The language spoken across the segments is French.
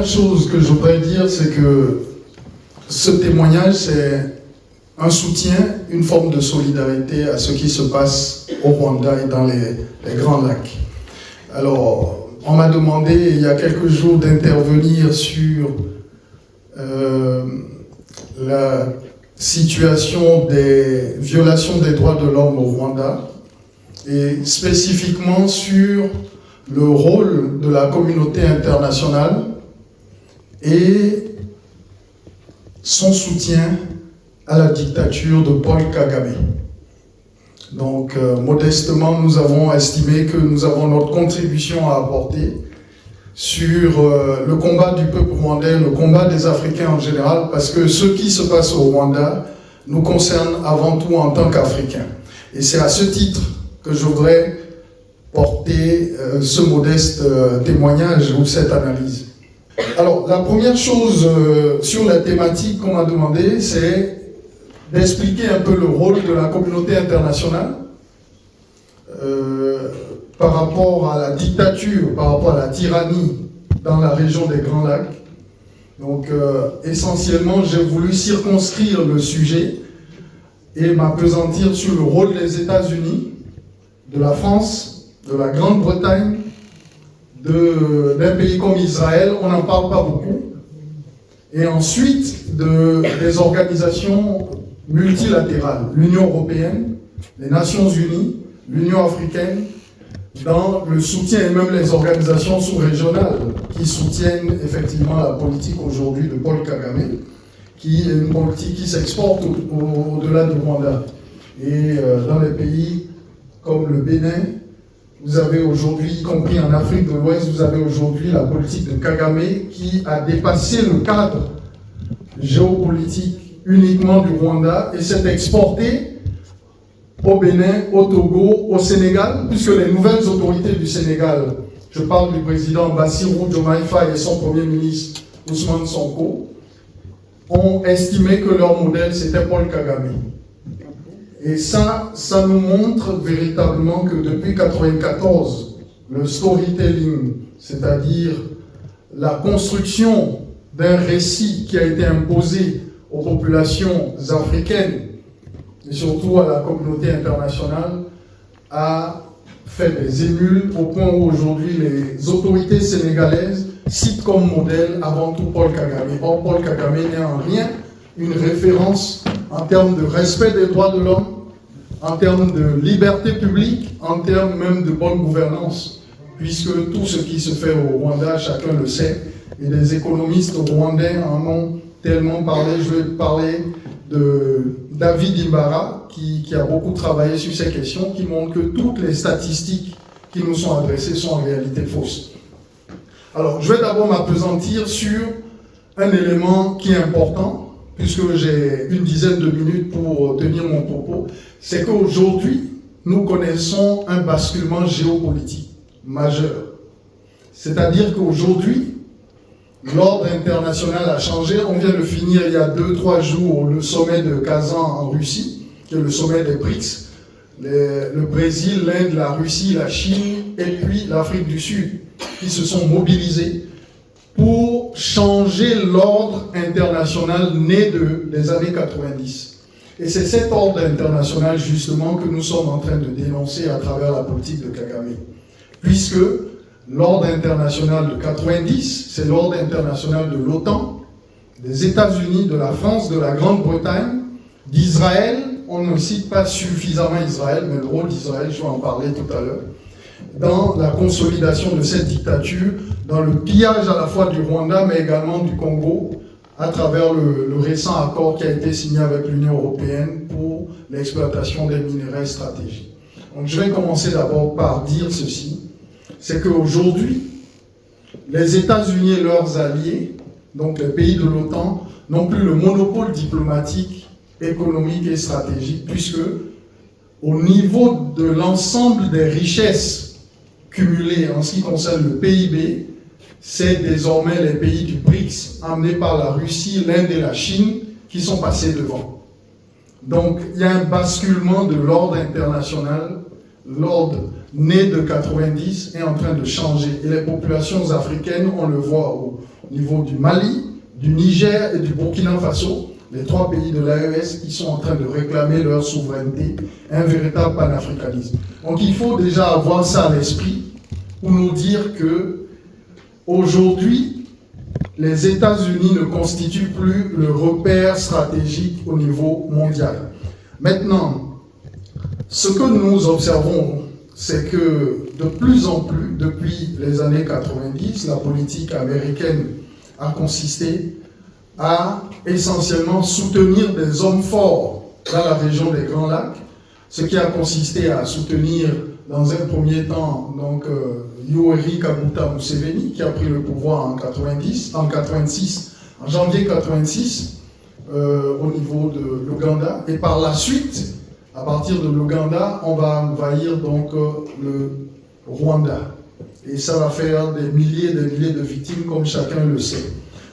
chose que je voudrais dire, c'est que ce témoignage, c'est un soutien, une forme de solidarité à ce qui se passe au Rwanda et dans les Grands Lacs. Alors, on m'a demandé il y a quelques jours d'intervenir sur la situation des violations des droits de l'homme au Rwanda et spécifiquement sur le rôle de la communauté internationale et son soutien à la dictature de Paul Kagame. Donc, modestement, nous avons estimé que nous avons notre contribution à apporter sur le combat du peuple rwandais, le combat des Africains en général, parce que ce qui se passe au Rwanda nous concerne avant tout en tant qu'Africains. Et c'est à ce titre que je voudrais porter ce modeste témoignage ou cette analyse. Alors, la première chose sur la thématique qu'on m'a demandé, c'est d'expliquer un peu le rôle de la communauté internationale par rapport à la dictature, par rapport à la tyrannie dans la région des Grands Lacs. Donc, essentiellement, j'ai voulu circonscrire le sujet et m'appesantir sur le rôle des États-Unis, de la France, de la Grande-Bretagne, d'un pays comme Israël, on n'en parle pas beaucoup, et ensuite des organisations multilatérales, l'Union européenne, les Nations unies, l'Union africaine, dans le soutien, et même les organisations sous-régionales qui soutiennent effectivement la politique aujourd'hui de Paul Kagame, qui est une politique qui s'exporte au-delà du Rwanda. Et dans les pays comme le Bénin, vous avez aujourd'hui, y compris en Afrique de l'Ouest, vous avez aujourd'hui la politique de Kagame qui a dépassé le cadre géopolitique uniquement du Rwanda et s'est exporté au Bénin, au Togo, au Sénégal, puisque les nouvelles autorités du Sénégal, je parle du président Bassirou Diomaye Faye et son premier ministre Ousmane Sonko, ont estimé que leur modèle c'était Paul Kagame. Et ça nous montre véritablement que depuis 1994, le storytelling, c'est-à-dire la construction d'un récit qui a été imposé aux populations africaines et surtout à la communauté internationale, a fait des émules au point où aujourd'hui les autorités sénégalaises citent comme modèle avant tout Paul Kagame. Or, Paul Kagame n'est en rien une référence en termes de respect des droits de l'homme, en termes de liberté publique, en termes même de bonne gouvernance, puisque tout ce qui se fait au Rwanda, chacun le sait, et les économistes rwandais en ont tellement parlé. Je vais parler de David Imbara, qui a beaucoup travaillé sur ces questions, qui montre que toutes les statistiques qui nous sont adressées sont en réalité fausses. Alors, je vais d'abord m'appesantir sur un élément qui est important, puisque j'ai une dizaine de minutes pour tenir mon propos, c'est qu'aujourd'hui, nous connaissons un basculement géopolitique majeur. C'est-à-dire qu'aujourd'hui, l'ordre international a changé. On vient de finir il y a 2-3 jours le sommet de Kazan en Russie, qui est le sommet des BRICS. Le Brésil, l'Inde, la Russie, la Chine et puis l'Afrique du Sud, qui se sont mobilisés pour changer l'ordre international né des années 90. Et c'est cet ordre international, justement, que nous sommes en train de dénoncer à travers la politique de Kagame. Puisque l'ordre international de 90, c'est l'ordre international de l'OTAN, des États-Unis, de la France, de la Grande-Bretagne, d'Israël. On ne cite pas suffisamment Israël, mais le rôle d'Israël, je vais en parler tout à l'heure, dans la consolidation de cette dictature, dans le pillage à la fois du Rwanda, mais également du Congo, à travers le récent accord qui a été signé avec l'Union européenne pour l'exploitation des minerais stratégiques. Donc je vais commencer d'abord par dire ceci, c'est qu'aujourd'hui, les États-Unis et leurs alliés, donc les pays de l'OTAN, n'ont plus le monopole diplomatique, économique et stratégique, puisque au niveau de l'ensemble des richesses cumulées en ce qui concerne le PIB, c'est désormais les pays du BRICS, amenés par la Russie, l'Inde et la Chine, qui sont passés devant. Donc, il y a un basculement de l'ordre international, l'ordre né de 90 est en train de changer. Et les populations africaines, on le voit au niveau du Mali, du Niger et du Burkina Faso, les 3 pays de l'AES qui sont en train de réclamer leur souveraineté, un véritable panafricanisme. Donc il faut déjà avoir ça à l'esprit pour nous dire que aujourd'hui, les États-Unis ne constituent plus le repère stratégique au niveau mondial. Maintenant, ce que nous observons, c'est que de plus en plus, depuis les années 90, la politique américaine a consisté à essentiellement soutenir des hommes forts dans la région des Grands Lacs, ce qui a consisté à soutenir dans un premier temps donc, Yoweri Kaguta Museveni, qui a pris le pouvoir en 86, en janvier 86, au niveau de l'Ouganda. Et par la suite, à partir de l'Ouganda, on va envahir donc le Rwanda. Et ça va faire des milliers de victimes, comme chacun le sait.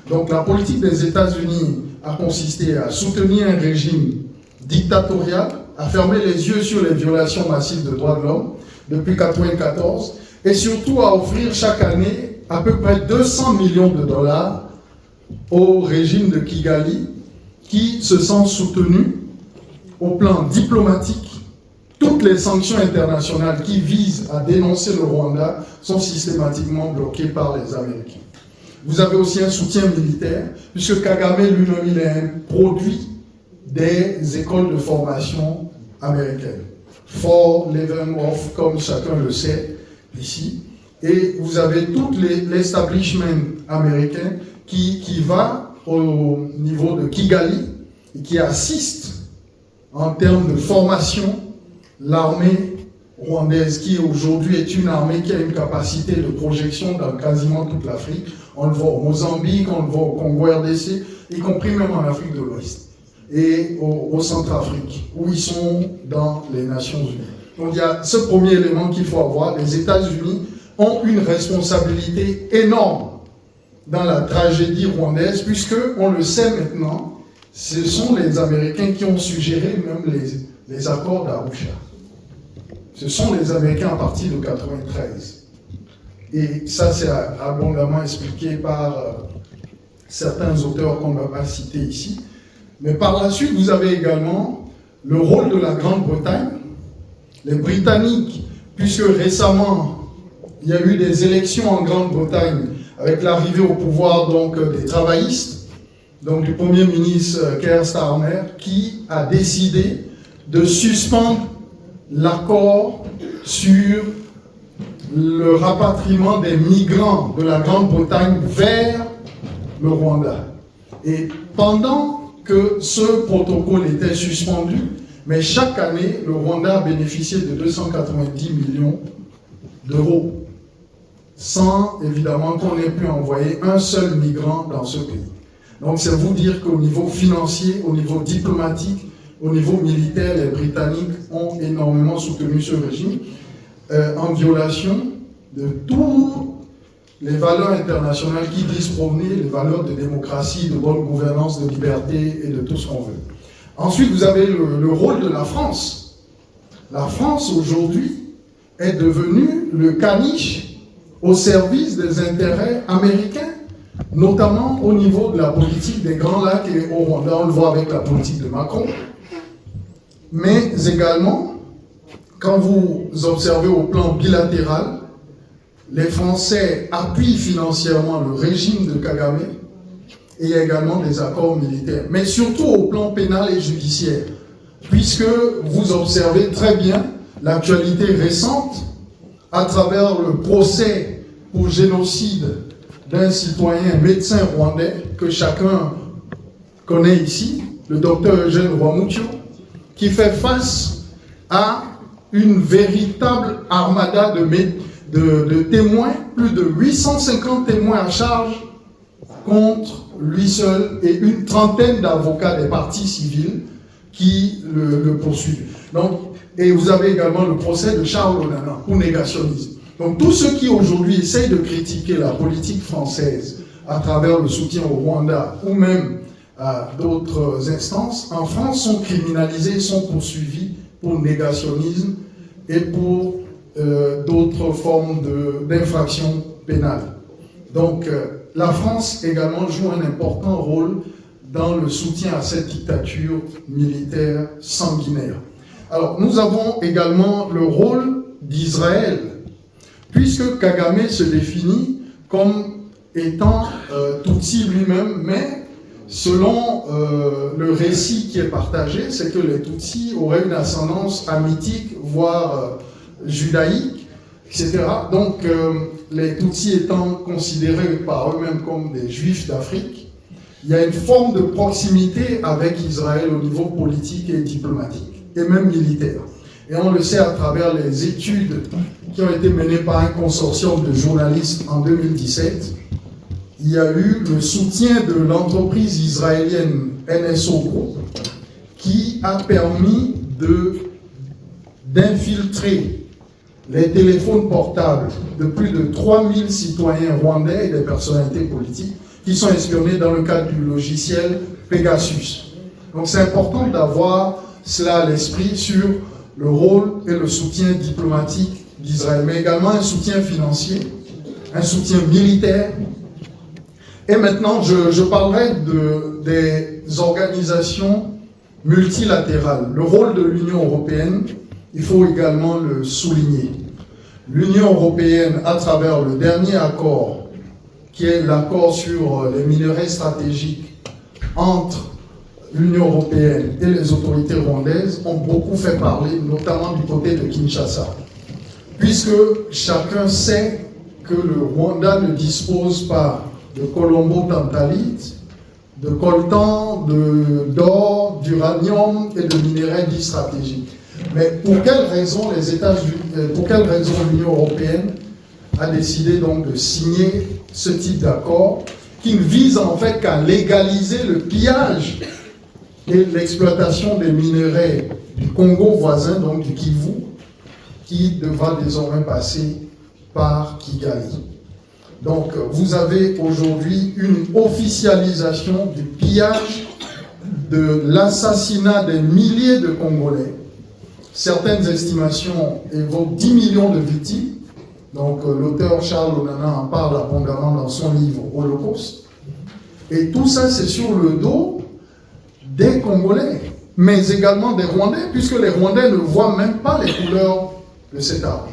Donc la politique des États-Unis a consisté à soutenir un régime dictatorial, à fermer les yeux sur les violations massives de droits de l'homme depuis 1994, et surtout à offrir chaque année à peu près 200 millions de dollars au régime de Kigali, qui se sent soutenu au plan diplomatique. Toutes les sanctions internationales qui visent à dénoncer le Rwanda sont systématiquement bloquées par les Américains. Vous avez aussi un soutien militaire, puisque Kagame lui-même, il est un produit des écoles de formation américaines. Fort Leavenworth, comme chacun le sait ici. Et vous avez tout l'establishment américain qui va au niveau de Kigali et qui assiste en termes de formation l'armée rwandaise, qui aujourd'hui est une armée qui a une capacité de projection dans quasiment toute l'Afrique. On le voit au Mozambique, on le voit au Congo RDC, y compris même en Afrique de l'Ouest et au Centrafrique, où ils sont dans les Nations Unies. Donc il y a ce premier élément qu'il faut avoir. Les États-Unis ont une responsabilité énorme dans la tragédie rwandaise, puisque, on le sait maintenant, ce sont les Américains qui ont suggéré même les accords d'Arusha. Ce sont les Américains à partir de 1993. Et ça, c'est abondamment expliqué par certains auteurs qu'on ne va pas citer ici. Mais par la suite, vous avez également le rôle de la Grande-Bretagne, les Britanniques, puisque récemment, il y a eu des élections en Grande-Bretagne avec l'arrivée au pouvoir donc, des travaillistes, donc du Premier ministre Keir Starmer, qui a décidé de suspendre l'accord sur le rapatriement des migrants de la Grande-Bretagne vers le Rwanda. Et pendant que ce protocole était suspendu, mais chaque année, le Rwanda a bénéficié de 290 millions d'euros, sans évidemment qu'on ait pu envoyer un seul migrant dans ce pays. Donc c'est vous dire qu'au niveau financier, au niveau diplomatique, au niveau militaire, les Britanniques ont énormément soutenu ce régime en violation de toutes les valeurs internationales qui disent provenir, les valeurs de démocratie, de bonne gouvernance, de liberté et de tout ce qu'on veut. Ensuite, vous avez le rôle de la France. La France, aujourd'hui, est devenue le caniche au service des intérêts américains, notamment au niveau de la politique des Grands Lacs et au Rwanda. On le voit avec la politique de Macron. Mais également, quand vous observez au plan bilatéral, les Français appuient financièrement le régime de Kagame et il y a également des accords militaires. Mais surtout au plan pénal et judiciaire, puisque vous observez très bien l'actualité récente à travers le procès pour génocide d'un citoyen médecin rwandais que chacun connaît ici, le docteur Eugène Rwamucyo, qui fait face à une véritable armada de témoins, plus de 850 témoins à charge contre lui seul et une trentaine d'avocats des partis civils qui le poursuivent. Donc, et vous avez également le procès de Charles Onana pour négationnisme. Donc tous ceux qui aujourd'hui essayent de critiquer la politique française à travers le soutien au Rwanda ou même à d'autres instances, en France sont criminalisés, sont poursuivis pour négationnisme et pour d'autres formes d'infractions pénales. Donc la France également joue un important rôle dans le soutien à cette dictature militaire sanguinaire. Alors, nous avons également le rôle d'Israël, puisque Kagame se définit comme étant Tutsi lui-même, mais selon le récit qui est partagé, c'est que les Tutsis auraient une ascendance hamitique, voire judaïque, etc. Donc, les Tutsis étant considérés par eux-mêmes comme des Juifs d'Afrique, il y a une forme de proximité avec Israël au niveau politique et diplomatique, et même militaire. Et on le sait à travers les études qui ont été menées par un consortium de journalistes en 2017. Il y a eu le soutien de l'entreprise israélienne NSO Group qui a permis d'infiltrer les téléphones portables de plus de 3000 citoyens rwandais et des personnalités politiques qui sont espionnés dans le cadre du logiciel Pegasus. Donc c'est important d'avoir cela à l'esprit sur le rôle et le soutien diplomatique d'Israël, mais également un soutien financier, un soutien militaire. Et maintenant, je parlerai des organisations multilatérales. Le rôle de l'Union européenne, il faut également le souligner. L'Union européenne, à travers le dernier accord, qui est l'accord sur les minerais stratégiques entre l'Union européenne et les autorités rwandaises, ont beaucoup fait parler, notamment du côté de Kinshasa. Puisque chacun sait que le Rwanda ne dispose pas de colombo-tantalite, de coltan, d'or, d'uranium et de minerais dits stratégiques. Mais pour quelle raison l'Union européenne a décidé donc de signer ce type d'accord qui ne vise en fait qu'à légaliser le pillage et l'exploitation des minerais du Congo voisin, donc du Kivu, qui devra désormais passer par Kigali. Donc, vous avez aujourd'hui une officialisation du pillage, de l'assassinat des milliers de Congolais. Certaines estimations évoquent 10 millions de victimes. Donc, l'auteur Charles Onana en parle abondamment dans son livre Holocauste. Et tout ça, c'est sur le dos des Congolais, mais également des Rwandais, puisque les Rwandais ne voient même pas les couleurs de cet argent.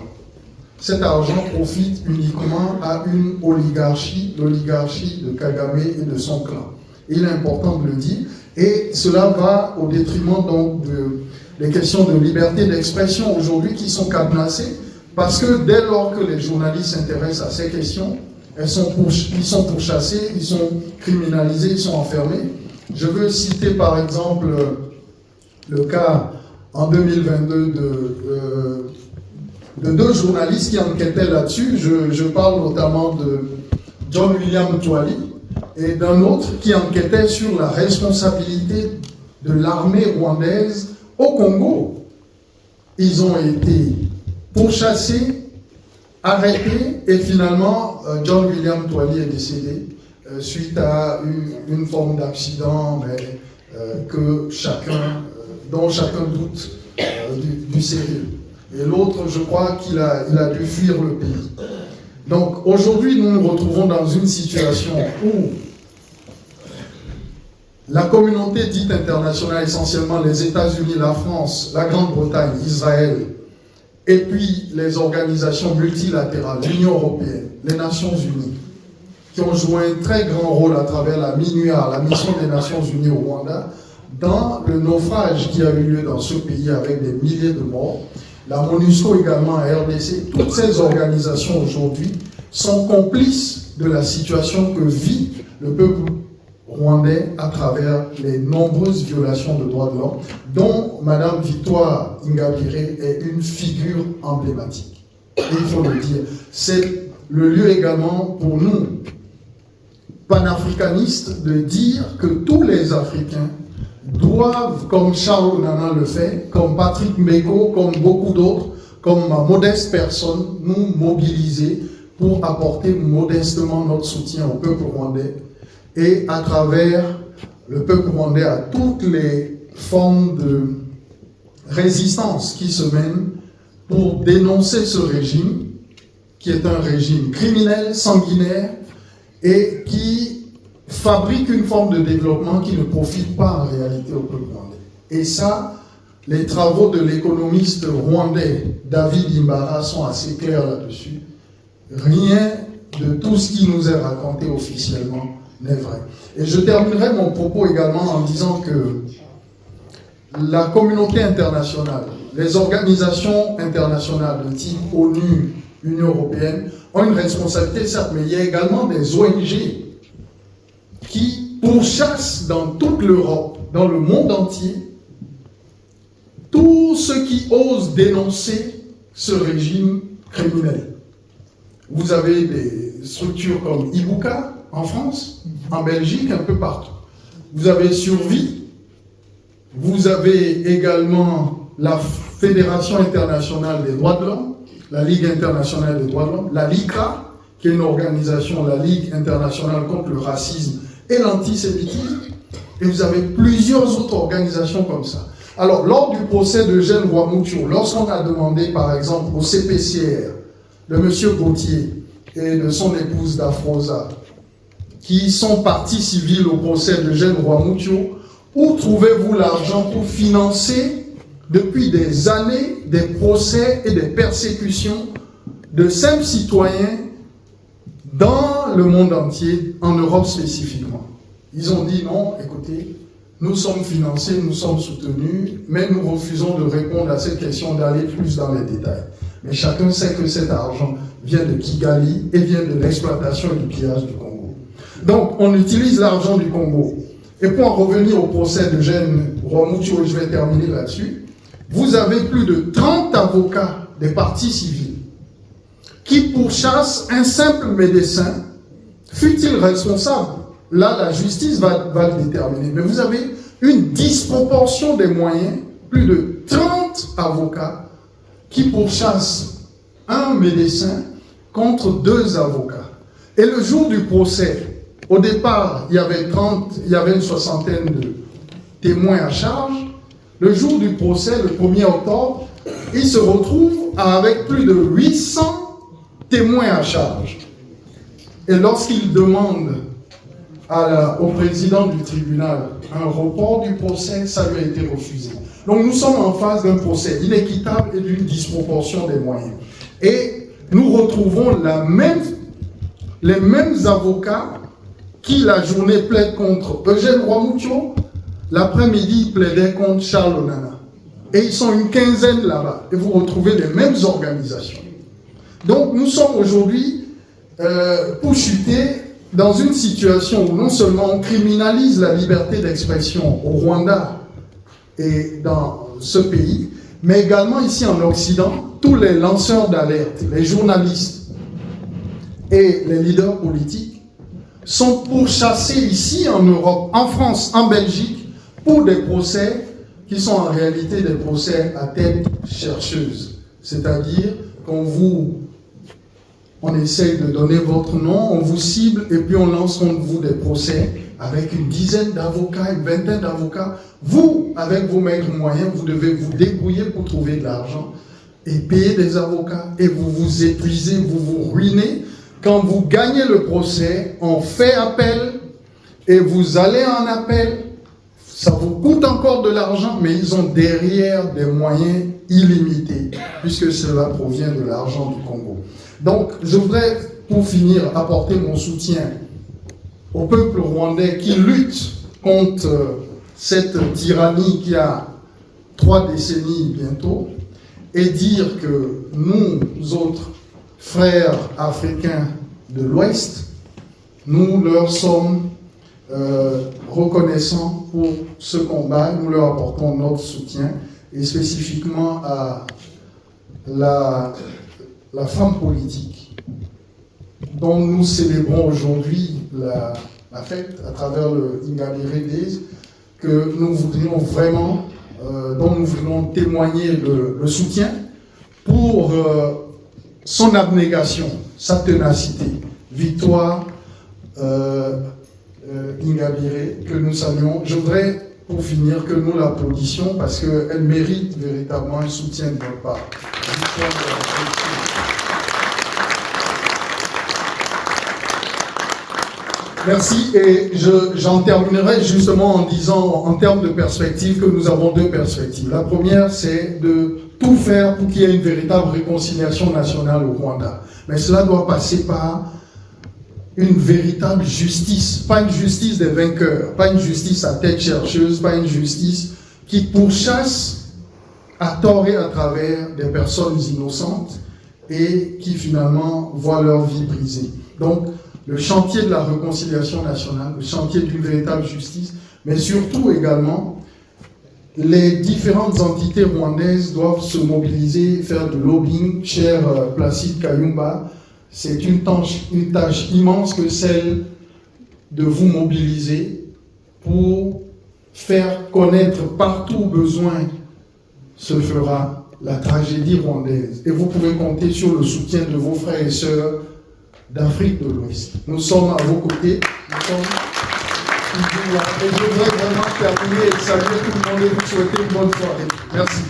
Cet argent profite uniquement à une oligarchie, l'oligarchie de Kagame et de son clan. Et il est important de le dire. Et cela va au détriment donc des questions de liberté d'expression aujourd'hui qui sont cadenassées, parce que dès lors que les journalistes s'intéressent à ces questions, ils sont pourchassés, ils sont criminalisés, ils sont enfermés. Je veux citer par exemple le cas en 2022 de deux journalistes qui enquêtaient là-dessus. Je parle notamment de John William Twali et d'un autre qui enquêtait sur la responsabilité de l'armée rwandaise au Congo. Ils ont été pourchassés, arrêtés, et finalement John William Twali est décédé suite à une forme d'accident, mais dont chacun doute du sérieux. Et l'autre, je crois qu'il a dû fuir le pays. Donc aujourd'hui, nous nous retrouvons dans une situation où la communauté dite internationale, essentiellement les États-Unis, la France, la Grande-Bretagne, Israël, et puis les organisations multilatérales, l'Union européenne, les Nations unies, qui ont joué un très grand rôle à travers la MINUA, la mission des Nations unies au Rwanda, dans le naufrage qui a eu lieu dans ce pays avec des milliers de morts. La MONUSCO également à RDC, toutes ces organisations aujourd'hui sont complices de la situation que vit le peuple rwandais à travers les nombreuses violations de droits de l'homme, dont Mme Victoire Ingabire est une figure emblématique. Et il faut le dire, c'est le lieu également pour nous, panafricanistes, de dire que tous les Africains doivent, comme Charles Onana le fait, comme Patrick Mbeko, comme beaucoup d'autres, comme ma modeste personne, nous mobiliser pour apporter modestement notre soutien au peuple rwandais et à travers le peuple rwandais à toutes les formes de résistance qui se mènent pour dénoncer ce régime qui est un régime criminel, sanguinaire et qui fabrique une forme de développement qui ne profite pas en réalité au peuple rwandais. Et ça, les travaux de l'économiste rwandais David Imbara sont assez clairs là-dessus. Rien de tout ce qui nous est raconté officiellement n'est vrai. Et je terminerai mon propos également en disant que la communauté internationale, les organisations internationales de type ONU, Union européenne, ont une responsabilité, certes, mais il y a également des ONG qui pourchassent dans toute l'Europe, dans le monde entier, tous ceux qui osent dénoncer ce régime criminel. Vous avez des structures comme Ibuka en France, en Belgique, un peu partout. Vous avez Survie, vous avez également la Fédération internationale des droits de l'homme, la Ligue internationale des droits de l'homme, la LICRA, qui est une organisation, la Ligue internationale contre le racisme et l'antisémitisme, et vous avez plusieurs autres organisations comme ça. Alors, lors du procès de Eugène Rwamutu, lorsqu'on a demandé, par exemple, au CPCR, de M. Gauthier et de son épouse Dafrosa, qui sont parties civiles au procès de Eugène Rwamutu, où trouvez-vous l'argent pour financer, depuis des années, des procès et des persécutions de simples citoyens dans le monde entier, en Europe spécifiquement? Ils ont dit non, écoutez, nous sommes financés, nous sommes soutenus, mais nous refusons de répondre à cette question, d'aller plus dans les détails. Mais chacun sait que cet argent vient de Kigali et vient de l'exploitation et du pillage du Congo. Donc, on utilise l'argent du Congo. Et pour en revenir au procès de Eugène Rwamutu, et je vais terminer là-dessus, vous avez plus de 30 avocats des partis civils qui pourchassent un simple médecin, fût-il responsable. Là, la justice va le déterminer. Mais vous avez une disproportion des moyens, plus de 30 avocats qui pourchassent un médecin contre 2 avocats. Et le jour du procès, au départ, il y avait une soixantaine de témoins à charge. Le jour du procès, le 1er octobre, il se retrouve avec plus de 800 témoins à charge. Et lorsqu'il demande au président du tribunal un report du procès, ça lui a été refusé. Donc nous sommes en face d'un procès inéquitable et d'une disproportion des moyens. Et nous retrouvons les mêmes avocats qui la journée plaident contre Eugène Rwamutu, l'après-midi ils plaidaient contre Charles Onana. Et ils sont une quinzaine là-bas. Et vous retrouvez les mêmes organisations. Donc nous sommes aujourd'hui pour chuter dans une situation où non seulement on criminalise la liberté d'expression au Rwanda et dans ce pays, mais également ici en Occident, tous les lanceurs d'alerte, les journalistes et les leaders politiques sont pourchassés ici en Europe, en France, en Belgique, pour des procès qui sont en réalité des procès à tête chercheuse. C'est-à-dire on essaye de donner votre nom, on vous cible et puis on lance contre vous des procès avec une dizaine d'avocats, une vingtaine d'avocats. Vous, avec vos maigres moyens, vous devez vous débrouiller pour trouver de l'argent et payer des avocats et vous vous épuisez, vous vous ruinez. Quand vous gagnez le procès, on fait appel et vous allez en appel. Ça vous coûte encore de l'argent, mais ils ont derrière des moyens illimités puisque cela provient de l'argent du Congo. Donc, je voudrais, pour finir, apporter mon soutien au peuple rwandais qui lutte contre cette tyrannie qui a 3 décennies bientôt, et dire que nous autres, frères africains de l'Ouest, nous leur sommes reconnaissants pour ce combat, nous leur apportons notre soutien, et spécifiquement à la femme politique dont nous célébrons aujourd'hui la fête à travers le Ingabire Days, que nous voudrions vraiment, dont nous voudrions témoigner le soutien pour son abnégation, sa ténacité. Victoire Ingabire, que nous saluons. Je voudrais, pour finir, que nous l'applaudissions parce qu'elle mérite véritablement un soutien de notre part. Merci. Et j'en terminerai justement en disant, en termes de perspective, que nous avons deux perspectives. La première, c'est de tout faire pour qu'il y ait une véritable réconciliation nationale au Rwanda. Mais cela doit passer par une véritable justice, pas une justice des vainqueurs, pas une justice à tête chercheuse, pas une justice qui pourchasse à tort et à travers des personnes innocentes et qui finalement voient leur vie brisée. Donc, le chantier de la réconciliation nationale, le chantier d'une véritable justice, mais surtout également, les différentes entités rwandaises doivent se mobiliser, faire de lobbying. Cher Placide Kayumba, c'est une tâche immense que celle de vous mobiliser pour faire connaître partout où besoin se fera la tragédie rwandaise. Et vous pouvez compter sur le soutien de vos frères et sœurs d'Afrique de l'Ouest. Nous sommes à vos côtés. Nous sommes toujours là. Et je voudrais vraiment terminer et saluer tout le monde et vous souhaiter une bonne soirée. Merci.